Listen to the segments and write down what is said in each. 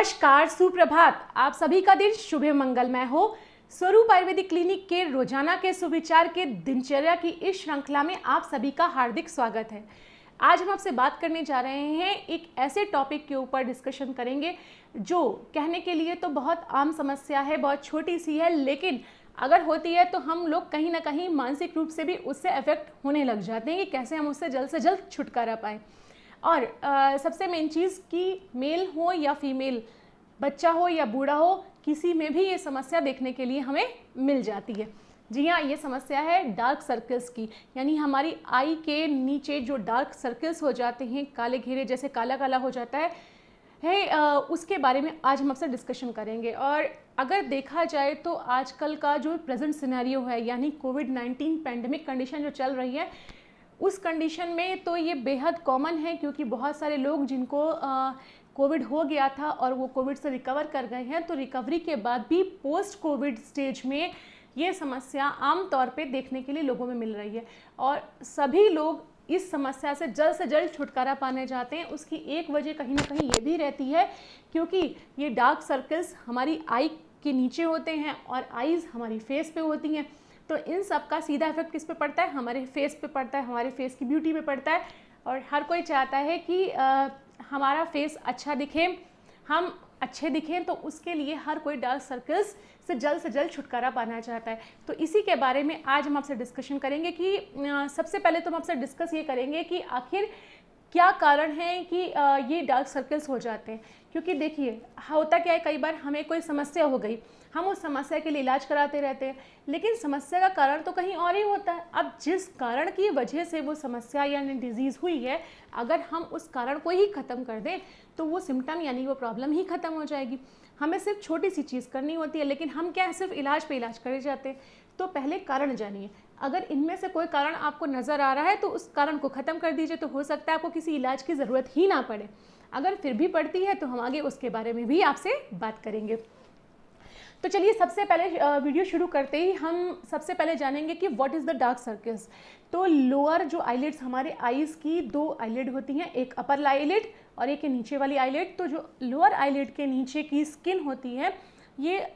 नमस्कार, सुप्रभात। आप सभी का दिन शुभ मंगलमय हो। स्वरूप आयुर्वेदिक क्लिनिक के रोजाना के सुविचार के दिनचर्या की इस श्रृंखला में आप सभी का हार्दिक स्वागत है। आज हम आपसे बात करने जा रहे हैं, एक ऐसे टॉपिक के ऊपर डिस्कशन करेंगे जो कहने के लिए तो बहुत आम समस्या है, बहुत छोटी सी है, लेकिन अगर होती है तो हम लोग कहीं ना कहीं मानसिक रूप से भी उससे अफेक्ट होने लग जाते हैं कि कैसे हम उससे जल्द से जल्द छुटकारा पाएँ। और सबसे मेन चीज़ कि मेल हो या फीमेल, बच्चा हो या बूढ़ा हो, किसी में भी ये समस्या देखने के लिए हमें मिल जाती है। जी हाँ, ये समस्या है डार्क सर्कल्स की, यानी हमारी आई के नीचे जो डार्क सर्कल्स हो जाते हैं, काले घेरे जैसे काला काला हो जाता है उसके बारे में आज हम आपसे डिस्कशन करेंगे। और अगर देखा जाए तो आजकल का जो प्रेजेंट सिनेरियो है, यानी कोविड-19 पैंडेमिक कंडीशन जो चल रही है, उस कंडीशन में तो ये बेहद कॉमन है, क्योंकि बहुत सारे लोग जिनको कोविड हो गया था और वो कोविड से रिकवर कर गए हैं, तो रिकवरी के बाद भी पोस्ट कोविड स्टेज में ये समस्या आम तौर पे देखने के लिए लोगों में मिल रही है। और सभी लोग इस समस्या से जल्द छुटकारा पाने चाहते हैं। उसकी एक वजह कहीं ना कहीं ये भी रहती है, क्योंकि ये डार्क सर्कल्स हमारी आई के नीचे होते हैं और आईज़ हमारी फेस पे होती हैं। तो इन सब का सीधा इफेक्ट किस पे पड़ता है? हमारे फेस पे पड़ता है, हमारे फेस की ब्यूटी पे पड़ता है। और हर कोई चाहता है कि हमारा फेस अच्छा दिखे, हम अच्छे दिखें, तो उसके लिए हर कोई डार्क सर्कल्स से जल्द छुटकारा पाना चाहता है। तो इसी के बारे में आज हम आपसे डिस्कशन करेंगे कि सबसे पहले तो हम आपसे डिस्कस ये करेंगे कि आखिर क्या कारण है कि ये डार्क सर्कल्स हो जाते हैं। क्योंकि देखिए, होता क्या है, कई बार हमें कोई समस्या हो गई, हम उस समस्या के लिए इलाज कराते रहते हैं, लेकिन समस्या का कारण तो कहीं और ही होता है। अब जिस कारण की वजह से वो समस्या यानी डिजीज़ हुई है, अगर हम उस कारण को ही ख़त्म कर दें तो वो सिम्टम यानी वो प्रॉब्लम ही ख़त्म हो जाएगी। हमें सिर्फ छोटी सी चीज़ करनी होती है, लेकिन हम क्या है, सिर्फ इलाज पे इलाज करे जाते हैं। तो पहले कारण जानिए। अगर इनमें से कोई कारण आपको नज़र आ रहा है तो उस कारण को ख़त्म कर दीजिए, तो हो सकता है आपको किसी इलाज की ज़रूरत ही ना पड़े। अगर फिर भी पड़ती है तो हम आगे उसके बारे में भी आपसे बात करेंगे। तो चलिए, सबसे पहले वीडियो शुरू करते ही हम सबसे पहले जानेंगे कि what is the dark circles. तो लोअर जो आईलिड्स, हमारे आईज़ की दो आईलिड होती हैं, एक अपर आईलिड और एक नीचे वाली आईलिड। तो जो लोअर आईलिड के नीचे की स्किन होती है, ये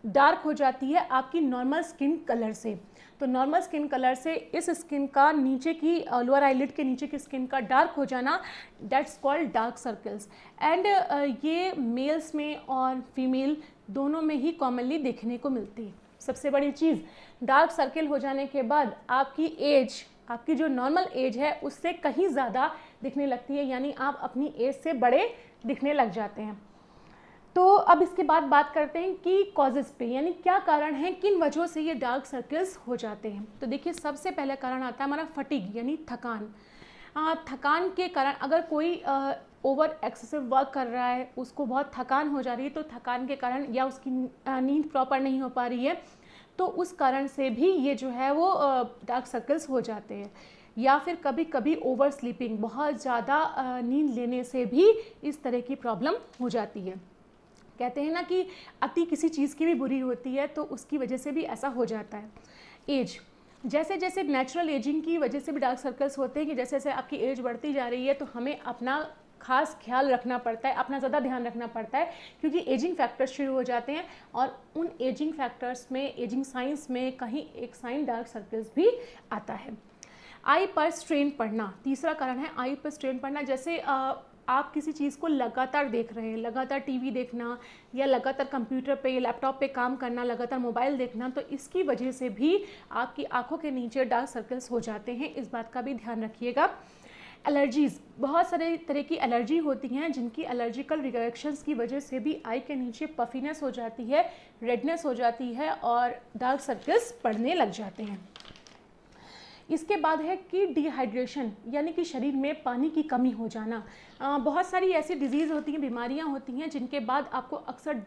डार्क हो जाती है आपकी नॉर्मल स्किन कलर से। तो नॉर्मल स्किन कलर से इस स्किन का नीचे की लोअर आईलिड के नीचे की स्किन का डार्क हो जाना, that's called dark circles. And ये मेल्स में और फीमेल दोनों में ही कॉमनली देखने को मिलती है। सबसे बड़ी चीज़, डार्क सर्कल हो जाने के बाद आपकी एज, आपकी जो नॉर्मल एज है उससे कहीं ज़्यादा दिखने लगती है, यानी आप अपनी एज से बड़े दिखने लग जाते हैं। तो अब इसके बाद बात करते हैं कि कॉजेज़ पे, यानी क्या कारण है, किन वजहों से ये डार्क सर्कल्स हो जाते हैं। तो देखिए, सबसे पहला कारण आता है हमारा फटीग, यानी थकान। थकान के कारण अगर कोई ओवर एक्सेसिव वर्क कर रहा है, उसको बहुत थकान हो जा रही है, तो थकान के कारण या उसकी नींद प्रॉपर नहीं हो पा रही है, तो उस कारण से भी ये जो है वो डार्क सर्कल्स हो जाते हैं। या फिर कभी कभी ओवर स्लीपिंग, बहुत ज़्यादा नींद लेने से भी इस तरह की प्रॉब्लम हो जाती है। कहते हैं ना कि अति किसी चीज़ की भी बुरी होती है, तो उसकी वजह से भी ऐसा हो जाता है। एज, जैसे जैसे नेचुरल एजिंग की वजह से भी डार्क सर्कल्स होते हैं कि जैसे जैसे आपकी एज बढ़ती जा रही है, तो हमें अपना खास ख्याल रखना पड़ता है, अपना ज़्यादा ध्यान रखना पड़ता है, क्योंकि एजिंग फैक्टर्स शुरू हो जाते हैं। और उन एजिंग फैक्टर्स में, एजिंग साइंस में कहीं एक साइन डार्क सर्कल्स भी आता है। आई पर स्ट्रेन पड़ना, तीसरा कारण है आई पर स्ट्रेन पड़ना। जैसे आप किसी चीज़ को लगातार देख रहे हैं, लगातार टीवी देखना या लगातार कंप्यूटर पे या लैपटॉप पे काम करना, लगातार मोबाइल देखना, तो इसकी वजह से भी आपकी आंखों के नीचे डार्क सर्कल्स हो जाते हैं। इस बात का भी ध्यान रखिएगा। एलर्जीज़, बहुत सारे तरह की एलर्जी होती हैं, जिनकी एलर्जिकल रिएक्शंस की वजह से भी आई के नीचे पफीनेस हो जाती है, रेडनेस हो जाती है और डार्क सर्कल्स पड़ने लग जाते हैं। इसके बाद है कि डिहाइड्रेशन, यानी कि शरीर में पानी की कमी हो जाना। बहुत सारी ऐसी डिजीज़ होती हैं, बीमारियां होती हैं, जिनके बाद आपको अक्सर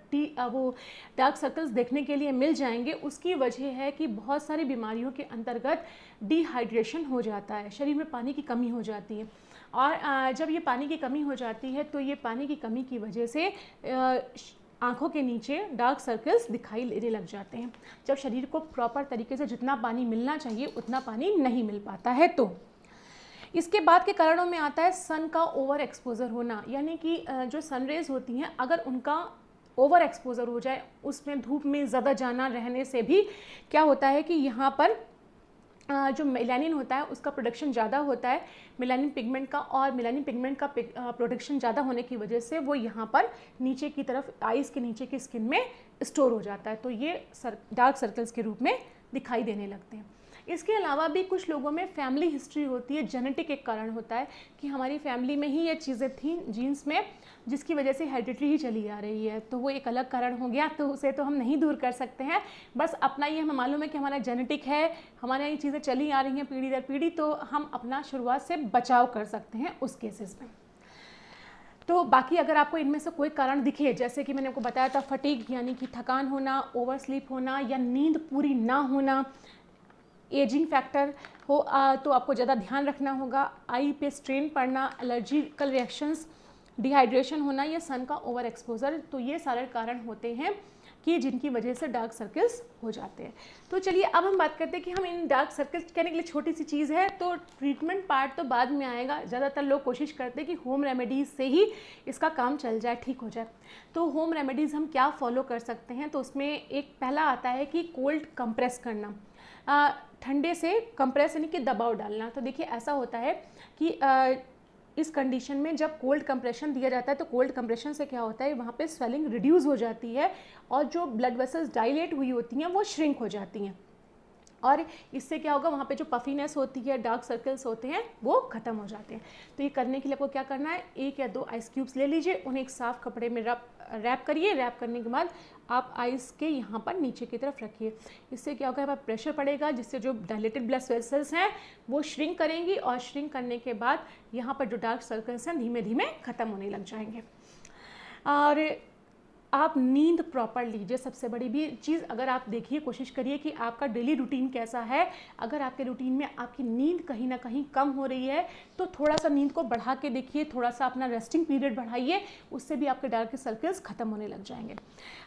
वो डार्क सर्कल्स देखने के लिए मिल जाएंगे। उसकी वजह है कि बहुत सारी बीमारियों के अंतर्गत डिहाइड्रेशन हो जाता है, शरीर में पानी की कमी हो जाती है। और जब ये पानी की कमी हो जाती है, तो ये पानी की कमी की वजह से आंखों के नीचे डार्क सर्कल्स दिखाई देने लग जाते हैं। जब शरीर को प्रॉपर तरीके से जितना पानी मिलना चाहिए उतना पानी नहीं मिल पाता है। तो इसके बाद के कारणों में आता है सन का ओवर एक्सपोजर होना, यानी कि जो सनरेज होती हैं अगर उनका ओवर एक्सपोजर हो जाए, उसमें धूप में ज़्यादा जाना रहने से भी क्या होता है कि यहाँ पर जो मेलानिन होता है उसका प्रोडक्शन ज़्यादा होता है, मेलानिन पिगमेंट का, और मेलानिन पिगमेंट का प्रोडक्शन ज़्यादा होने की वजह से वो यहाँ पर नीचे की तरफ आइज़ के नीचे की स्किन में स्टोर हो जाता है, तो ये डार्क सर्कल्स के रूप में दिखाई देने लगते हैं। इसके अलावा भी कुछ लोगों में फैमिली हिस्ट्री होती है, जेनेटिक एक कारण होता है कि हमारी फैमिली में ही ये चीज़ें थी जीन्स में, जिसकी वजह से हेरिडिटरी ही चली आ रही है, तो वो एक अलग कारण हो गया, तो उसे तो हम नहीं दूर कर सकते हैं। बस अपना ये हमें मालूम है कि हमारा जेनेटिक है, हमारे ये चीज़ें चली आ रही हैं पीढ़ी दर पीढ़ी, तो हम अपना शुरुआत से बचाव कर सकते हैं उस केसेस में। तो बाकी अगर आपको इनमें से कोई कारण दिखे, जैसे कि मैंने आपको बताया था फटीग यानी कि थकान होना, ओवर स्लीप होना या नींद पूरी ना होना, एजिंग फैक्टर हो तो आपको ज़्यादा ध्यान रखना होगा, आई पे स्ट्रेन पड़ना, एलर्जिकल रिएक्शंस, डिहाइड्रेशन होना या सन का ओवर एक्सपोजर, तो ये सारे कारण होते हैं कि जिनकी वजह से डार्क सर्कल्स हो जाते हैं। तो चलिए अब हम बात करते हैं कि हम इन डार्क सर्कल्स, कहने के लिए छोटी सी चीज़ है, तो ट्रीटमेंट पार्ट तो बाद में आएगा। ज़्यादातर लोग कोशिश करते हैं कि होम रेमेडीज़ से ही इसका काम चल जाए, ठीक हो जाए। तो होम रेमेडीज़ हम क्या फॉलो कर सकते हैं, तो उसमें एक पहला आता है कि कोल्ड कंप्रेस करना, ठंडे से कंप्रेस यानी कि दबाव डालना। तो देखिए ऐसा होता है कि इस कंडीशन में जब कोल्ड कंप्रेशन दिया जाता है तो कोल्ड कंप्रेशन से क्या होता है, वहाँ पे स्वेलिंग रिड्यूस हो जाती है और जो ब्लड वेसल्स डायलेट हुई होती हैं वो श्रिंक हो जाती हैं, और इससे क्या होगा, वहाँ पे जो पफीनेस होती है, डार्क सर्कल्स होते हैं, वो ख़त्म हो जाते हैं। तो ये करने के लिए आपको क्या करना है, 1 या 2 आइस क्यूब्स ले लीजिए, उन्हें एक साफ़ कपड़े में रैप करिए। रैप करने के बाद आप आइस के यहाँ पर नीचे की तरफ रखिए। इससे क्या होगा, यहाँ पर प्रेशर पड़ेगा, जिससे जो डायलेटेड ब्लड वेसल्स हैं वो श्रिंक करेंगी, और श्रिंक करने के बाद यहाँ पर जो डार्क सर्कल्स हैं धीमे धीमे ख़त्म होने लग जाएंगे। और आप नींद प्रॉपर लीजिए, सबसे बड़ी भी चीज़। अगर आप देखिए, कोशिश करिए कि आपका डेली रूटीन कैसा है। अगर आपके रूटीन में आपकी नींद कहीं ना कहीं कम हो रही है तो थोड़ा सा नींद को बढ़ा के देखिए, थोड़ा सा अपना रेस्टिंग पीरियड बढ़ाइए, उससे भी आपके डार्क सर्कल्स ख़त्म होने लग जाएंगे।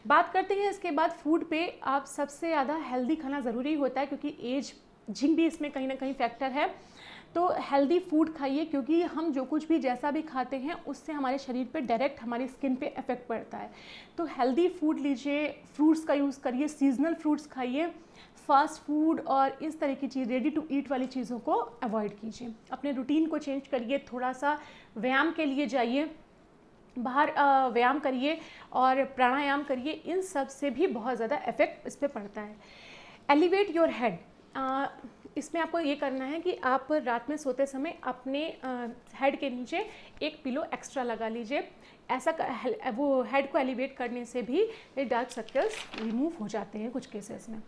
बात करते हैं इसके बाद फूड पे। आप सबसे ज़्यादा हेल्दी खाना ज़रूरी होता है, क्योंकि एजिंग भी इसमें कहीं ना कहीं फैक्टर है। तो हेल्दी फूड खाइए, क्योंकि हम जो कुछ भी जैसा भी खाते हैं उससे हमारे शरीर पे डायरेक्ट हमारी स्किन पे इफेक्ट पड़ता है। तो हेल्दी फूड लीजिए, फ्रूट्स का यूज़ करिए, सीजनल फ्रूट्स खाइए, फास्ट फूड और इस तरह की चीज़, रेडी टू ईट वाली चीज़ों को अवॉइड कीजिए। अपने रूटीन को चेंज करिए, थोड़ा सा व्यायाम के लिए जाइए, बाहर व्यायाम करिए और प्राणायाम करिए, इन सब से भी बहुत ज़्यादा इफेक्ट इस पर पड़ता है। एलिवेट योर हेड, इसमें आपको ये करना है कि आप रात में सोते समय अपने हेड के नीचे एक पिलो एक्स्ट्रा लगा लीजिए। ऐसा वो हेड को एलिवेट करने से भी डार्क सर्कल्स रिमूव हो जाते हैं कुछ केसेस में।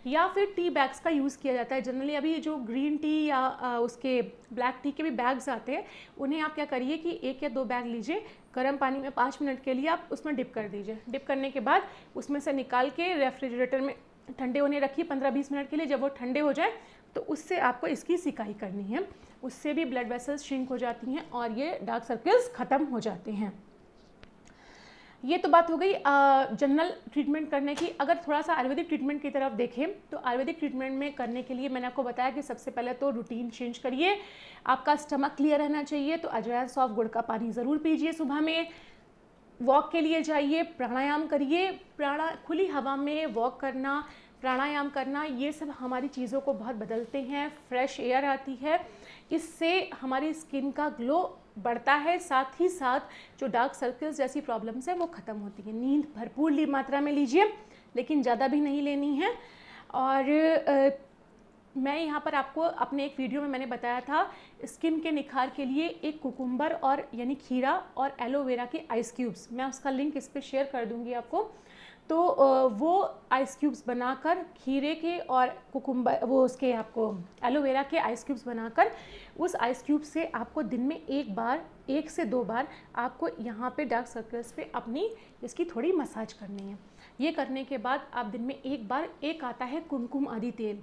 या फिर टी बैग्स का यूज़ किया जाता है जनरली। अभी जो ग्रीन टी या उसके ब्लैक टी के भी बैग्स आते हैं, उन्हें आप क्या करिए कि 1 या 2 बैग लीजिए, गर्म पानी में 5 मिनट के लिए आप उसमें डिप कर दीजिए। डिप करने के बाद उसमें से निकाल के रेफ्रिजरेटर में ठंडे होने रखिए 15-20 मिनट के लिए। जब वो ठंडे हो जाए तो उससे आपको इसकी सिकाई करनी है, उससे भी ब्लड वेसल्स श्रिंक हो जाती हैं और ये डार्क सर्कल्स ख़त्म हो जाते हैं। ये तो बात हो गई जनरल ट्रीटमेंट करने की। अगर थोड़ा सा आयुर्वेदिक ट्रीटमेंट की तरफ देखें तो आयुर्वेदिक ट्रीटमेंट में करने के लिए मैंने आपको बताया कि सबसे पहले तो रूटीन चेंज करिए। आपका स्टमक क्लियर रहना चाहिए, तो अजवाइन सौंफ गुड़ का पानी ज़रूर पीजिए सुबह में। वॉक के लिए जाइए, प्राणायाम करिए। खुली हवा में वॉक करना, प्राणायाम करना, ये सब हमारी चीज़ों को बहुत बदलते हैं। फ्रेश एयर आती है, इससे हमारी स्किन का ग्लो बढ़ता है, साथ ही साथ जो डार्क सर्कल्स जैसी प्रॉब्लम्स हैं वो ख़त्म होती हैं। नींद भरपूर मात्रा में लीजिए, लेकिन ज़्यादा भी नहीं लेनी है। और मैं यहाँ पर आपको अपने एक वीडियो में मैंने बताया था स्किन के निखार के लिए एक कुकुम्बर और यानी खीरा और एलोवेरा के आइस क्यूब्स, मैं उसका लिंक इस पर शेयर कर दूँगी आपको। तो वो आइस क्यूब्स बनाकर, खीरे के और कुकुम्बर वो उसके आपको एलोवेरा के आइस क्यूब्स बनाकर, उस आइस क्यूब से आपको दिन में 1 से 2 बार आपको यहाँ पे डार्क सर्कल्स पे अपनी इसकी थोड़ी मसाज करनी है। ये करने के बाद आप दिन में 1 बार, एक आता है कुमकुम आदि तेल,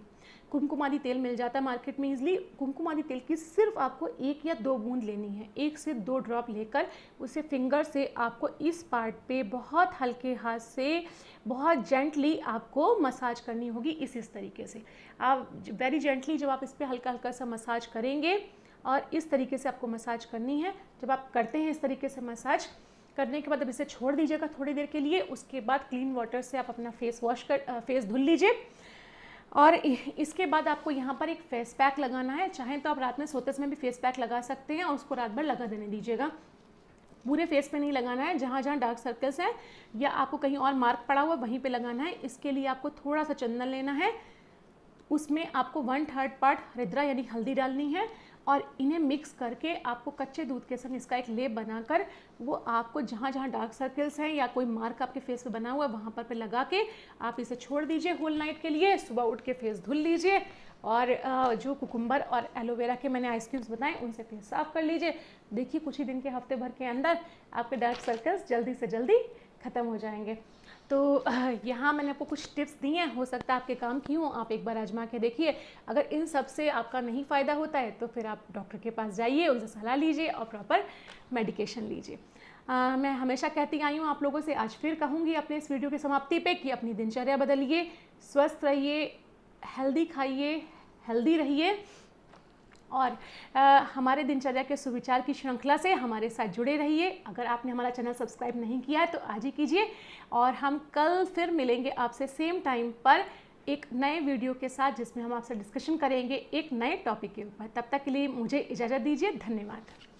कुमकुम आदि तेल मिल जाता है मार्केट में इजली। कुमकुम आदि तेल की सिर्फ आपको 1 या 2 बूंद लेनी है, 1 से 2 ड्रॉप लेकर उसे फिंगर से आपको इस पार्ट पे बहुत हल्के हाथ से बहुत जेंटली आपको मसाज करनी होगी। इस तरीके से आप वेरी जेंटली जब आप इस पर हल्का हल्का सा मसाज करेंगे और इस तरीके से आपको मसाज करनी है। जब आप करते हैं इस तरीके से मसाज करने के बाद अब इसे छोड़ दीजिएगा थोड़ी देर के लिए। उसके बाद क्लीन वाटर से आप अपना फेस धुल लीजिए। और इसके बाद आपको यहाँ पर एक फेस पैक लगाना है। चाहें तो आप रात में सोते समय भी फेस पैक लगा सकते हैं और उसको रात भर लगा देने दीजिएगा। पूरे फेस पे नहीं लगाना है, जहाँ जहाँ डार्क सर्कल्स हैं या आपको कहीं और मार्क पड़ा हुआ वहीं पे लगाना है। इसके लिए आपको थोड़ा सा चंदन लेना है, उसमें आपको 1/3 पार्ट हरिद्रा यानी हल्दी डालनी है और इन्हें मिक्स करके आपको कच्चे दूध के संग इसका एक लेप बनाकर वो आपको जहाँ जहाँ डार्क सर्कल्स हैं या कोई मार्क आपके फेस पे बना हुआ है वहाँ पर लगा के आप इसे छोड़ दीजिए होल नाइट के लिए। सुबह उठ के फेस धुल लीजिए और जो कुकुम्बर और एलोवेरा के मैंने आइस क्यूब्स बताए उनसे फेस साफ कर लीजिए। देखिए कुछ ही दिन के हफ्ते भर के अंदर आपके डार्क सर्कल्स जल्दी से जल्दी ख़त्म हो जाएंगे। तो यहाँ मैंने आपको कुछ टिप्स दिए हैं, हो सकता है आपके काम की हों, आप एक बार आजमा के देखिए। अगर इन सब से आपका नहीं फ़ायदा होता है तो फिर आप डॉक्टर के पास जाइए, उनसे सलाह लीजिए और प्रॉपर मेडिकेशन लीजिए। मैं हमेशा कहती आई हूँ आप लोगों से, आज फिर कहूँगी अपने इस वीडियो की समाप्ति पे कि अपनी दिनचर्या बदलिए, स्वस्थ रहिए, हेल्दी खाइए, हेल्दी रहिए और हमारे दिनचर्या के सुविचार की श्रृंखला से हमारे साथ जुड़े रहिए। अगर आपने हमारा चैनल सब्सक्राइब नहीं किया है तो आज ही कीजिए और हम कल फिर मिलेंगे आपसे सेम टाइम पर एक नए वीडियो के साथ जिसमें हम आपसे डिस्कशन करेंगे एक नए टॉपिक के ऊपर। तब तक के लिए मुझे इजाज़त दीजिए। धन्यवाद।